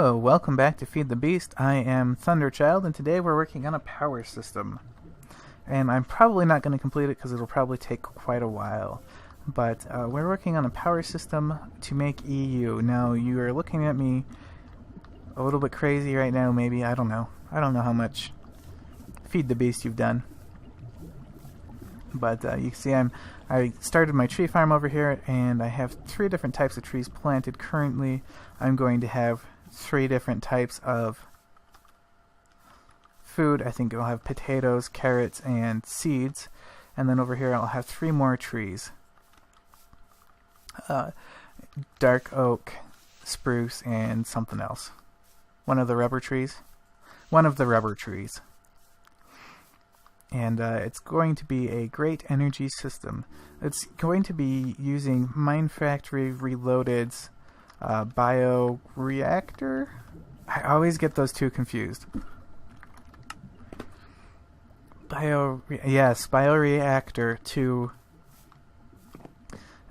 Hello, welcome back to Feed the Beast. I am Thunderchild, and today we're working on a power system. And I'm probably not going to complete it because it'll probably take quite a while. But we're working on a power system to make EU. Now, you are looking at me a little bit crazy right now, maybe. I don't know. I don't know how much Feed the Beast you've done. But you can see I started my tree farm over here, and I have 3 different types of trees planted currently. I'm going to have 3 different types of food. I think I'll have potatoes, carrots, and seeds. And then over here I'll have 3 more trees. Dark oak, spruce, and something else. One of the rubber trees. And it's going to be a great energy system. It's going to be using Mine Factory Reloaded's bioreactor? I always get those two confused. Bioreactor to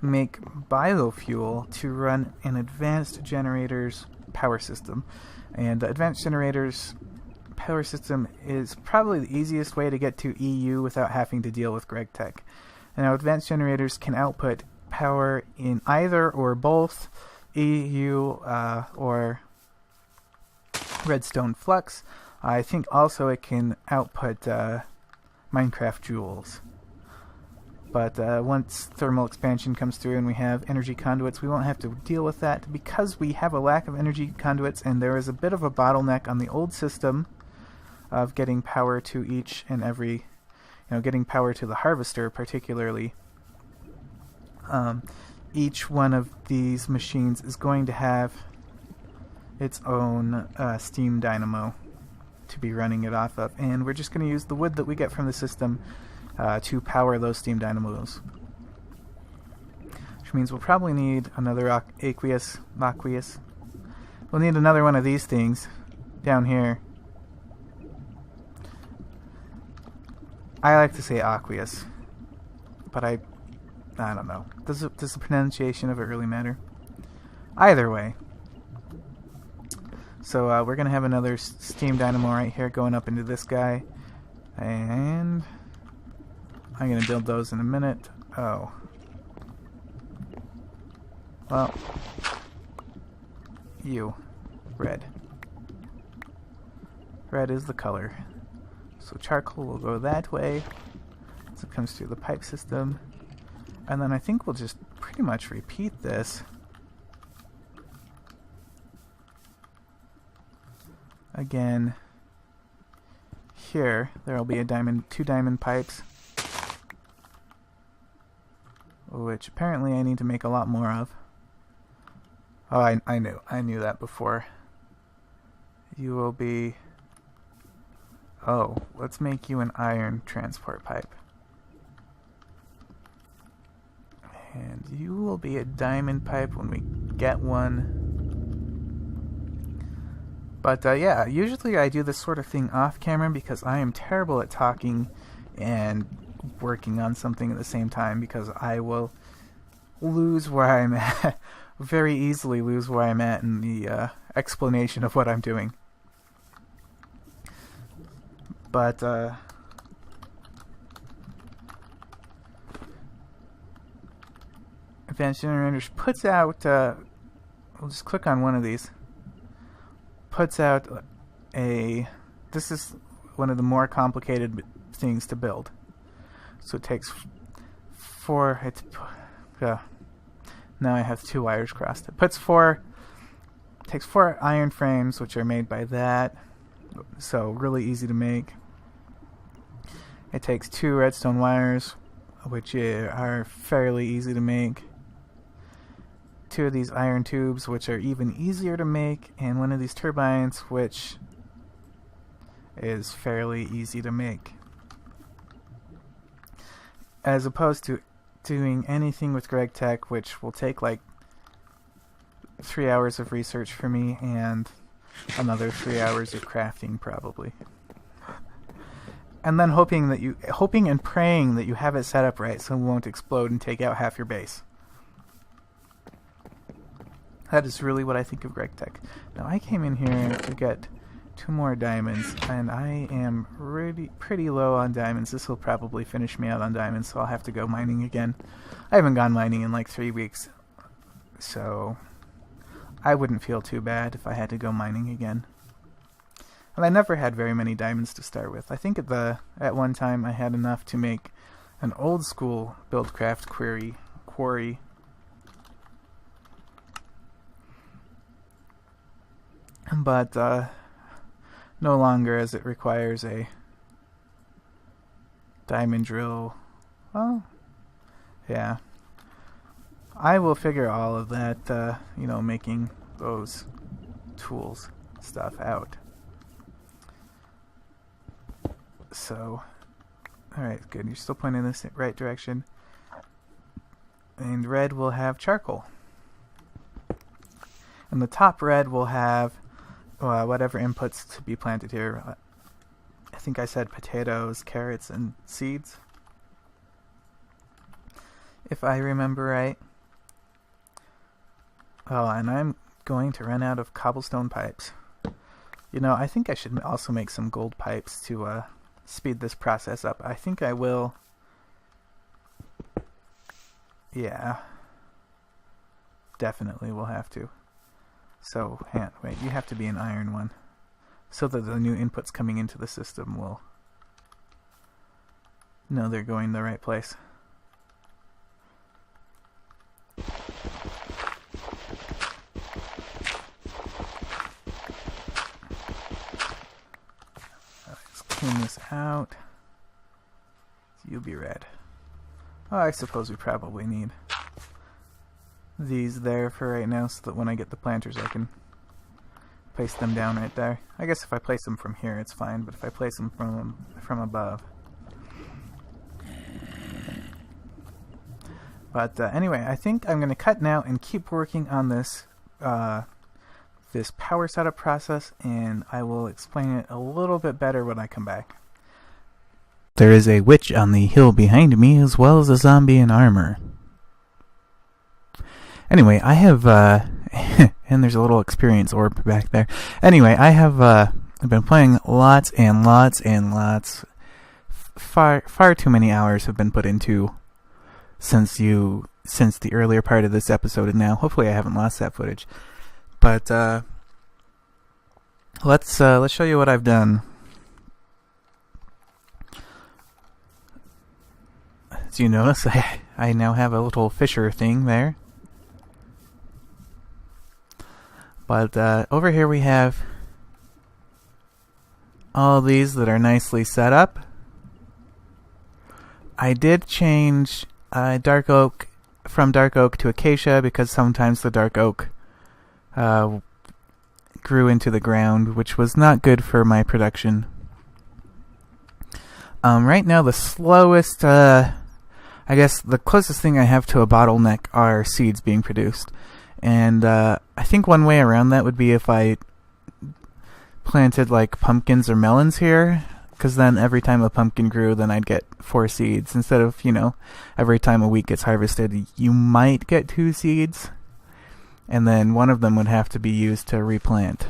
make biofuel to run an advanced generator's power system. And the advanced generator's power system is probably the easiest way to get to EU without having to deal with GregTech. And now advanced generators can output power in either or both EU or redstone flux. I think also it can output Minecraft joules. But once thermal expansion comes through and we have energy conduits, we won't have to deal with that because we have a lack of energy conduits, and there is a bit of a bottleneck on the old system of getting power to each and every, getting power to the harvester particularly. Each one of these machines is going to have its own steam dynamo to be running it off of, and we're just going to use the wood that we get from the system to power those steam dynamos. Which means we'll probably need another aqueous. We'll need another one of these things down here. I like to say aqueous, but I don't know. Does the pronunciation of it really matter? Either way. So we're going to have another steam dynamo right here going up into this guy. And I'm going to build those in a minute. Oh. Well. Red. Red is the color. So charcoal will go that way as it comes through the pipe system. And then I think we'll just pretty much repeat this again. Here there will be 2 diamond pipes, which apparently I need to make a lot more of. Oh, I knew that before. You will be... Oh, let's make you an iron transport pipe. And you will be a diamond pipe when we get one. But yeah, usually I do this sort of thing off camera because I am terrible at talking and working on something at the same time, because I will lose where I'm at. Very easily lose where I'm at in the explanation of what I'm doing. But Advanced Generators puts out, we'll just click on one of these, puts out this is one of the more complicated things to build. So it takes 4, now I have 2 wires crossed. It takes 4 iron frames, which are made by that, so really easy to make. It takes 2 redstone wires, which are fairly easy to make. 2 of these iron tubes, which are even easier to make, and 1 of these turbines, which is fairly easy to make. As opposed to doing anything with GregTech, which will take like 3 hours of research for me and another 3 hours of crafting probably. And then hoping and praying that you have it set up right so it won't explode and take out half your base. That is really what I think of GregTech. Now, I came in here to get 2 more diamonds, and I am pretty low on diamonds. This will probably finish me out on diamonds, so I'll have to go mining again. I haven't gone mining in like 3 weeks, so I wouldn't feel too bad if I had to go mining again. And I never had very many diamonds to start with. I think at one time I had enough to make an old school buildcraft quarry. But no longer, as it requires a diamond drill. Well, yeah. I will figure all of that, making those tools stuff out. So, alright, good. You're still pointing in the right direction. And red will have charcoal. And the top red will have whatever inputs to be planted here. I think I said potatoes, carrots, and seeds, if I remember right. Oh, and I'm going to run out of cobblestone pipes. I think I should also make some gold pipes to speed this process up. I think I will. Yeah. Definitely will have to. So, wait, you have to be an iron one, so that the new inputs coming into the system will know they're going the right place. Let's clean this out. You'll be red. Oh, I suppose we probably need these there for right now, so that when I get the planters I can place them down right there. I guess if I place them from here it's fine, but if I place them from above. But anyway, I think I'm going to cut now and keep working on this this power setup process, and I will explain it a little bit better when I come back. There is a witch on the hill behind me, as well as a zombie in armor. Anyway, I have, and there's a little experience orb back there. Anyway, I have I've been playing lots and lots and lots. Far too many hours have been put into since the earlier part of this episode, and now hopefully I haven't lost that footage. But let's show you what I've done. As you notice, I now have a little fisher thing there. But over here we have all these that are nicely set up. I did change dark oak from dark oak to acacia because sometimes the dark oak grew into the ground, which was not good for my production. Right now the slowest, I guess the closest thing I have to a bottleneck are seeds being produced. And I think one way around that would be if I planted like pumpkins or melons here, because then every time a pumpkin grew, then I'd get 4 seeds instead of, every time a wheat gets harvested, you might get 2 seeds, and then one of them would have to be used to replant.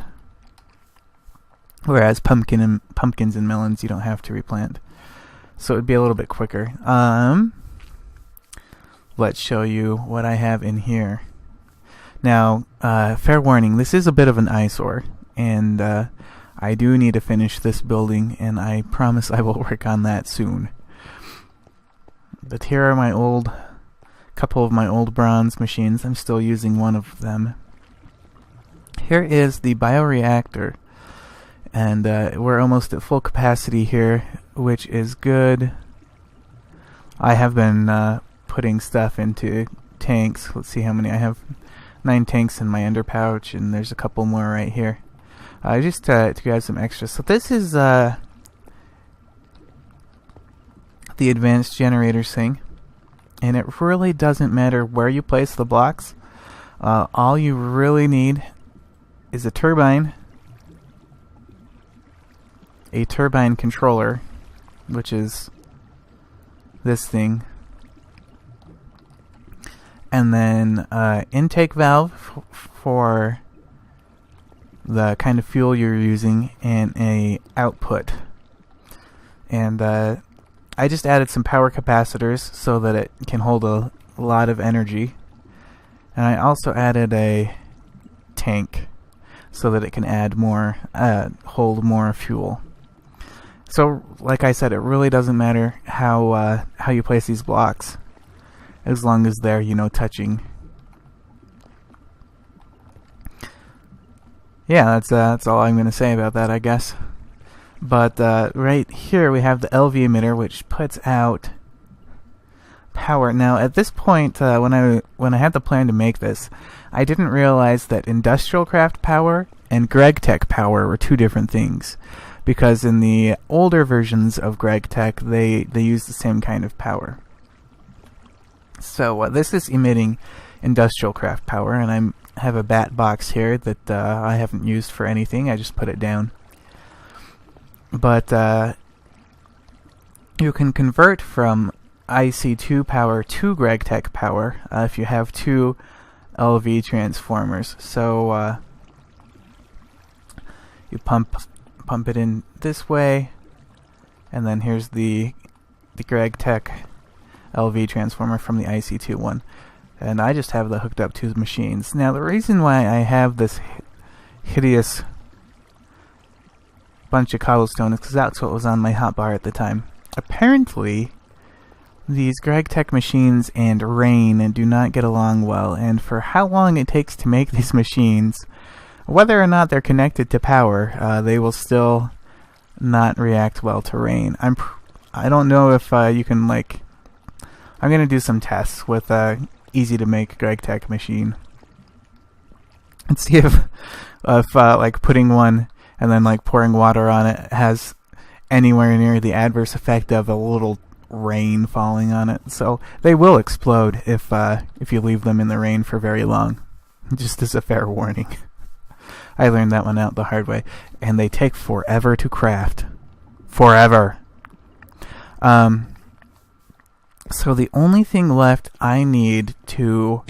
Whereas pumpkins and melons, you don't have to replant, so it would be a little bit quicker. Let's show you what I have in here. Now, fair warning, this is a bit of an eyesore, and I do need to finish this building, and I promise I will work on that soon. But here are couple of my old bronze machines. I'm still using one of them. Here is the bioreactor, and we're almost at full capacity here, which is good. I have been putting stuff into tanks. Let's see how many I have. 9 tanks in my ender pouch, and there's a couple more right here. Just to grab some extras. So this is the advanced generators thing, and it really doesn't matter where you place the blocks. All you really need is a turbine controller, which is this thing, and then intake valve for the kind of fuel you're using, and a output. And I just added some power capacitors so that it can hold a lot of energy. And I also added a tank so that it can add more, hold more fuel. So, like I said, it really doesn't matter how you place these blocks, as long as they're, touching. Yeah, that's all I'm going to say about that, I guess. But right here we have the LV emitter, which puts out power. Now, at this point, when I had the plan to make this, I didn't realize that industrial craft power and GregTech power were two different things, because in the older versions of GregTech, they use the same kind of power. So this is emitting industrial craft power, and I have a bat box here that I haven't used for anything. I just put it down. But you can convert from IC2 power to GregTech power if you have two LV transformers. So you pump it in this way, and then here's the GregTech LV transformer from the IC2 one. And I just have that hooked up to the machines. Now, the reason why I have this hideous bunch of cobblestone is because that's what was on my hotbar at the time. Apparently, these GregTech machines and rain do not get along well, and for how long it takes to make these machines, whether or not they're connected to power, they will still not react well to rain. I don't know if you can, like... I'm going to do some tests with easy to make GregTech machine and see if like putting one and then like pouring water on it has anywhere near the adverse effect of a little rain falling on it. So they will explode if you leave them in the rain for very long. Just as a fair warning. I learned that one out the hard way, and they take forever to craft. Forever. So the only thing left I need to...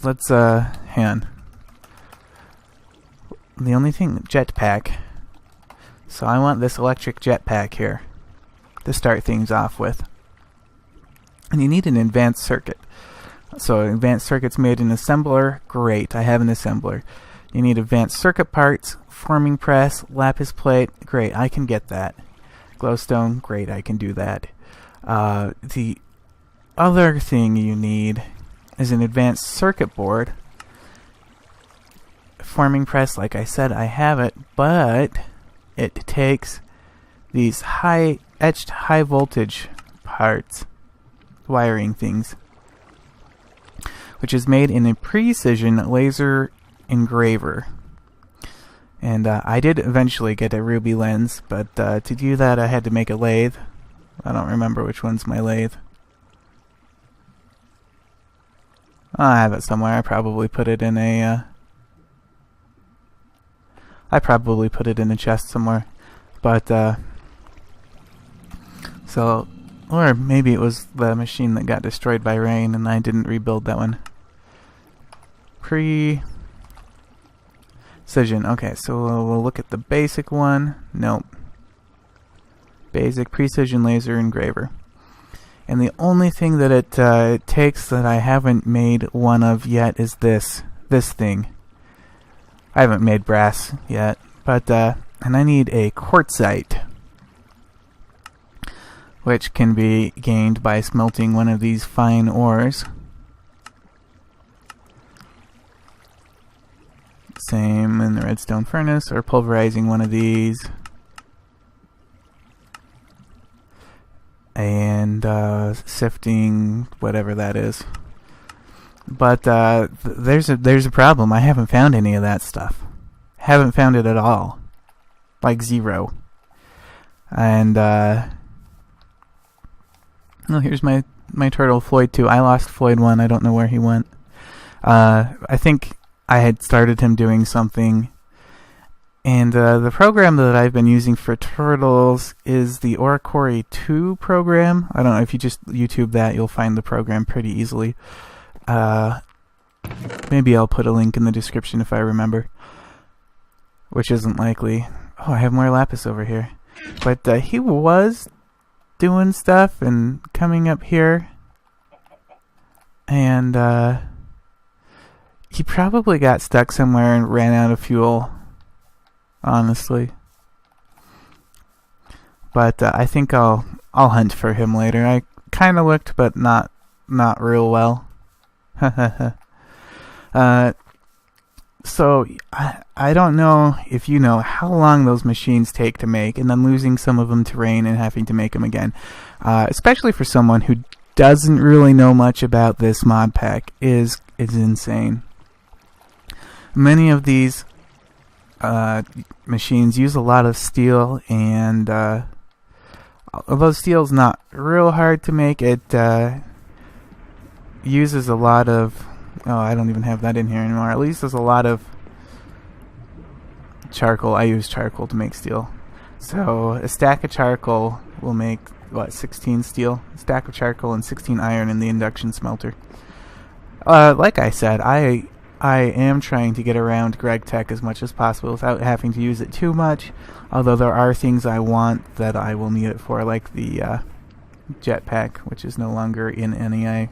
Let's, hang on. The only thing... Jetpack. So I want this electric jetpack here to start things off with. And you need an advanced circuit. So advanced circuits made an assembler. Great, I have an assembler. You need advanced circuit parts, forming press, lapis plate. Great, I can get that. Glowstone. Great, I can do that. The other thing you need is an advanced circuit board. Forming press, like I said, I have it, but it takes these etched high voltage parts, wiring things, which is made in a precision laser engraver. And I did eventually get a ruby lens, but to do that I had to make a lathe. I don't remember which one's my lathe. I have it somewhere. I probably put it in a chest somewhere. But so, or maybe it was the machine that got destroyed by rain and I didn't rebuild that one. Precision. Okay, so we'll look at the basic one. Nope. Basic precision laser engraver. And the only thing that it takes that I haven't made one of yet is this thing. I haven't made brass yet, but and I need a quartzite, which can be gained by smelting one of these fine ores. Same in the redstone furnace, or pulverizing one of these. And sifting whatever that is. But there's a problem. I haven't found any of that stuff. Haven't found it at all. Like zero. And oh, here's my turtle Floyd 2. I lost Floyd 1. I don't know where he went. I think I had started him doing something, And the program that I've been using for turtles is the Oricori 2 program. I don't know, if you just YouTube that, you'll find the program pretty easily. Maybe I'll put a link in the description if I remember, which isn't likely. Oh, I have more lapis over here. But he was doing stuff and coming up here, and he probably got stuck somewhere and ran out of fuel, honestly. But I think I'll hunt for him later. I kind of looked, but not real well. So I don't know if you know how long those machines take to make, and then losing some of them to rain and having to make them again. Especially for someone who doesn't really know much about this mod pack is insane. Many of these machines use a lot of steel, and although steel's not real hard to make, it uses a lot of... Oh, I don't even have that in here anymore. At least there's a lot of charcoal. I use charcoal to make steel. So a stack of charcoal will make, 16 steel? A stack of charcoal and 16 iron in the induction smelter. Like I said, I am trying to get around GregTech as much as possible without having to use it too much. Although there are things I want that I will need it for, like the jetpack, which is no longer in NEA.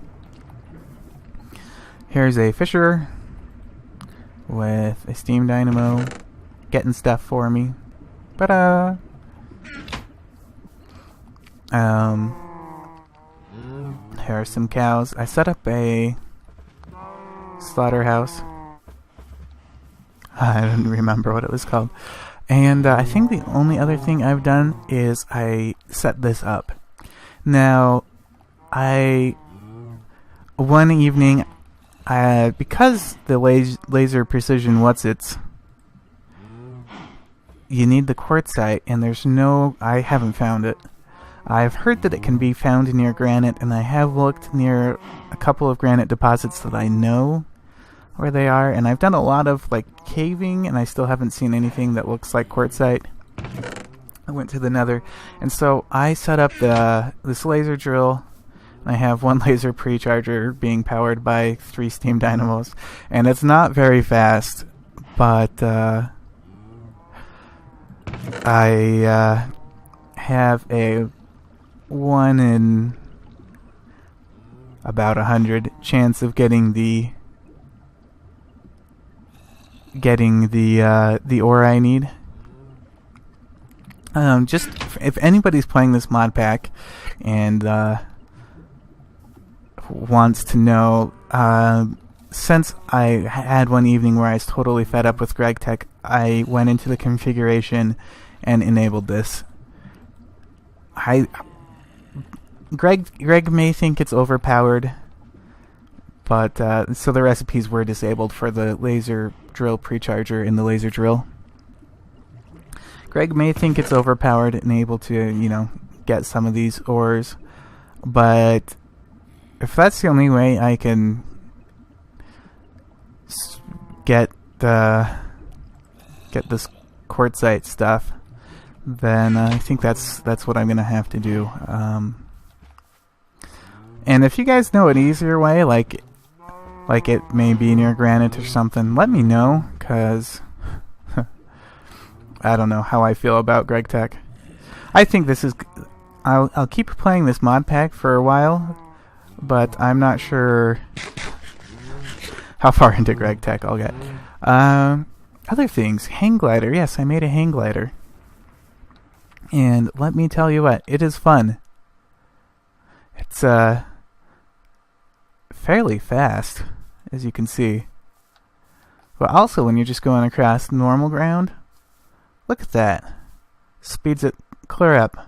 Here's a fisher with a steam dynamo getting stuff for me. Ta-da! Here are some cows. I set up a slaughterhouse. I don't remember what it was called. And I think the only other thing I've done is I set this up. Now, one evening... because the laser precision whatsits, you need the quartzite, and there's no... I haven't found it. I've heard that it can be found near granite, and I have looked near a couple of granite deposits that I know where they are, and I've done a lot of caving, and I still haven't seen anything that looks like quartzite. I went to the nether, and so I set up this laser drill. I have one laser pre-charger being powered by 3 steam dynamos, and it's not very fast, but I have a 1 in about 100 chance of getting the ore I need. Just if anybody's playing this mod pack and wants to know, since I had one evening where I was totally fed up with GregTech, I went into the configuration and enabled this. Greg may think it's overpowered, but so the recipes were disabled for the laser drill precharger in the laser drill. Greg may think it's overpowered and able to, get some of these ores, but if that's the only way I can get this quartzite stuff, then I think that's what I'm gonna have to do. And if you guys know an easier way, like it may be near granite or something, let me know, cause I don't know how I feel about GregTech. I think this is... I'll keep playing this mod pack for a while, but I'm not sure how far into GregTech I'll get. Other things. Hang glider. Yes, I made a hang glider. And let me tell you what, it is fun. It's fairly fast, as you can see. But also when you're just going across normal ground, look at that. Speeds it clear up.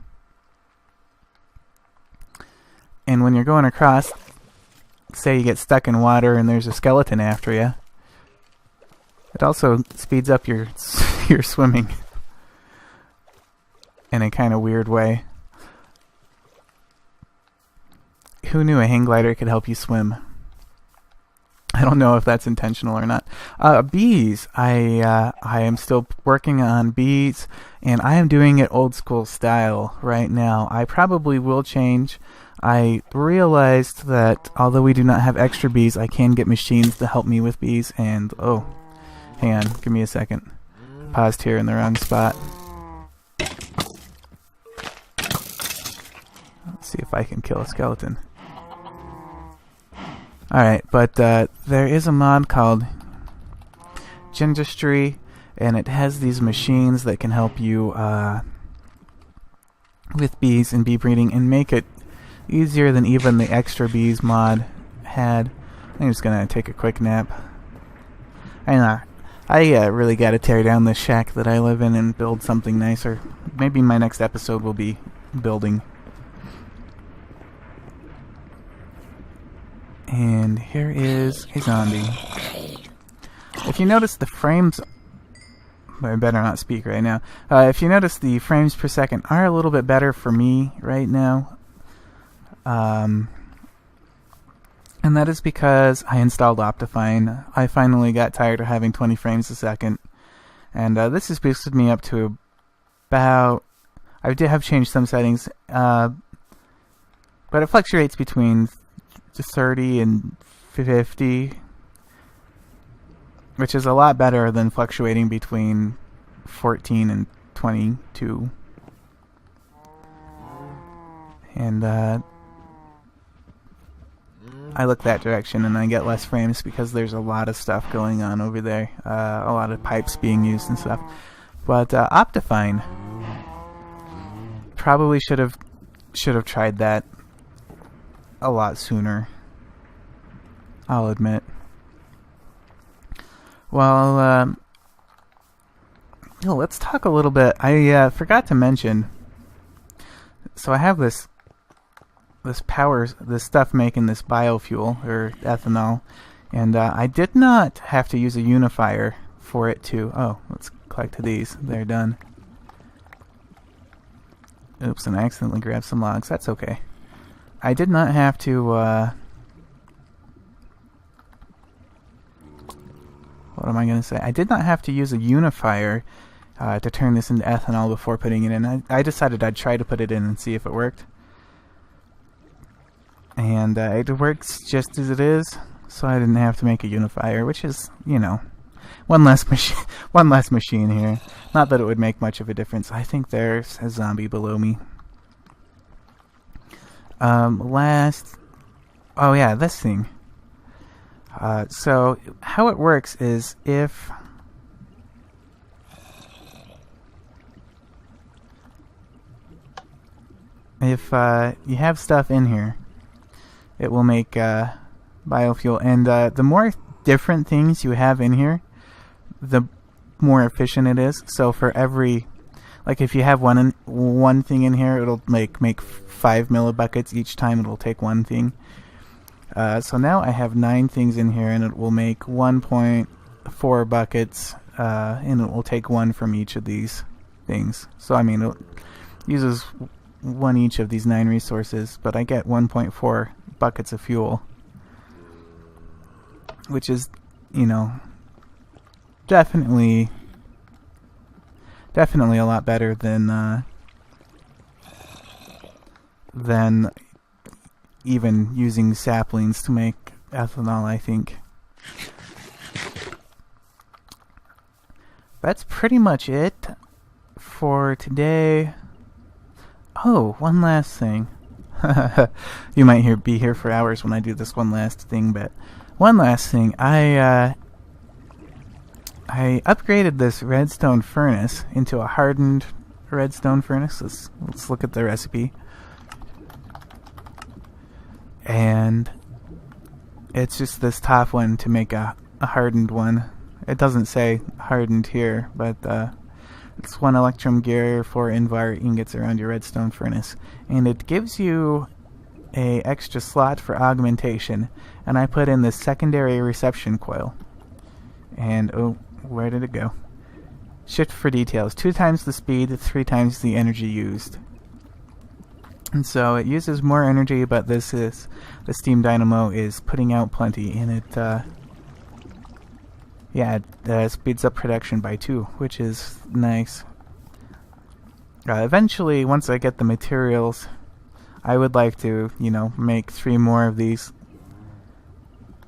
And when you're going across, say you get stuck in water and there's a skeleton after you, it also speeds up your swimming in a kind of weird way. Who knew a hang glider could help you swim? I don't know if that's intentional or not. Bees. I am still working on bees, and I am doing it old school style right now. I probably will change. I realized that although we do not have extra bees, I can get machines to help me with bees. And oh, hang on, give me a second. Paused here in the wrong spot. Let's see if I can kill a skeleton. Alright, but there is a mod called Gingistry, and it has these machines that can help you with bees and bee breeding and make it easier than even the extra bees mod had. I'm just gonna take a quick nap. I really gotta tear down the shack that I live in and build something nicer. Maybe my next episode will be building. And here is a zombie. If you notice the frames... I better not speak right now. If you notice the frames per second are a little bit better for me right now. And that is because I installed Optifine. I finally got tired of having 20 frames a second. And this has boosted me up to about... I did have changed some settings. But it fluctuates between 30 and 50, which is a lot better than fluctuating between 14 and 22. And I look that direction and I get less frames because there's a lot of stuff going on over there, a lot of pipes being used and stuff. But Optifine, probably should have tried that a lot sooner, I'll admit. Well, let's talk a little bit. I forgot to mention. So I have this stuff making this biofuel or ethanol, and I did not have to use a unifier for it to. Oh, let's collect these. They're done. Oops, and I accidentally grabbed some logs. That's okay. I did not have to, what am I going to say? I did not have to use a unifier to turn this into ethanol before putting it in. I decided I'd try to put it in and see if it worked. And it works just as it is, so I didn't have to make a unifier, which is, you know, one less machine here. Not that it would make much of a difference. I think there's a zombie below me. Oh yeah, this thing. So how it works is if you have stuff in here, it will make biofuel, and the more different things you have in here, the more efficient it is. So for every, like if you have one thing in here, it'll make 5 millibuckets each time it'll take one thing. So now I have 9 things in here, and it will make 1.4 buckets, and it will take 1 from each of these things. So I mean, it uses 1 each of these 9 resources, but I get 1.4 buckets of fuel, which is, you know, definitely a lot better than even using saplings to make ethanol, I think. That's pretty much it for today. Oh, one last thing. You might be here for hours when I do this one last thing, but one last thing. I upgraded this redstone furnace into a hardened redstone furnace. Let's look at the recipe. And it's just this top one to make a hardened one. It doesn't say hardened here, but it's 1 electrum gear, 4 invar ingots around your redstone furnace. And it gives you a extra slot for augmentation. And I put in this secondary reception coil. And oh, where did it go? Shift for details. 2 times the speed, 3 times the energy used. And so it uses more energy, but the steam dynamo is putting out plenty, and Yeah, it speeds up production by 2, which is nice. Eventually, once I get the materials, I would like to, make 3 more of these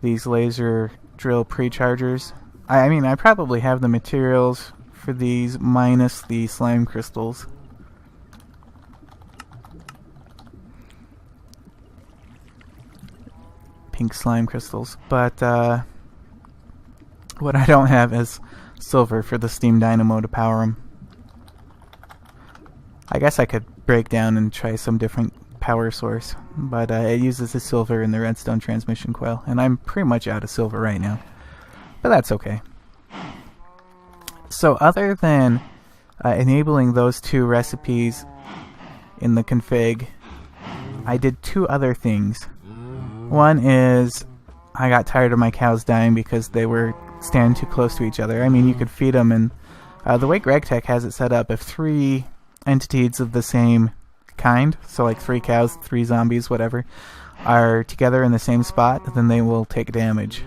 laser drill pre-chargers. I mean, I probably have the materials for these minus the slime crystals. Pink slime crystals. But what I don't have is silver for the steam dynamo to power them. I guess I could break down and try some different power source, but it uses the silver in the redstone transmission coil, and I'm pretty much out of silver right now. But that's okay. So other than enabling those 2 recipes in the config, I did 2 other things. One is I got tired of my cows dying because they were standing too close to each other. I mean, you could feed them, and the way GregTech has it set up, if 3 entities of the same kind, so like 3 cows, 3 zombies, whatever, are together in the same spot, then they will take damage.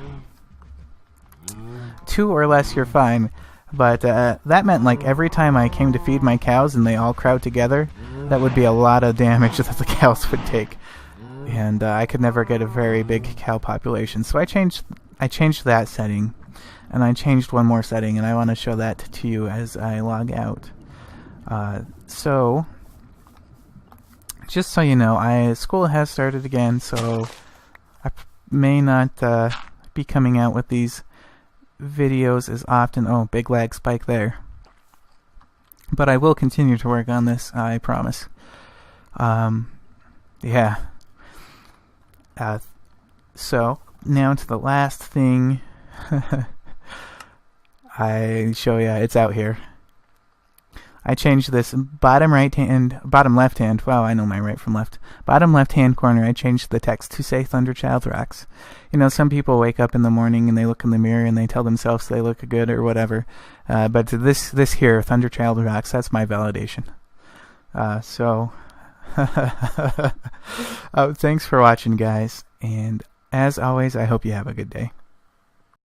2 or less, you're fine. But that meant like every time I came to feed my cows and they all crowd together, that would be a lot of damage that the cows would take. And I could never get a very big cow population. So I changed that setting. And I changed one more setting, and I want to show that to you as I log out. So, just so you know, school has started again, so I may not be coming out with these videos as often. Oh, big lag spike there. But I will continue to work on this, I promise. Yeah. So, now to the last thing I show you. It's out here. I changed this bottom left hand. Wow, I know my right from left. Bottom left hand corner, I changed the text to say Thunderchild Rocks. You know, some people wake up in the morning and they look in the mirror and they tell themselves they look good or whatever. But this here, Thunderchild Rocks, that's my validation. Thanks for watching, guys. And as always, I hope you have a good day.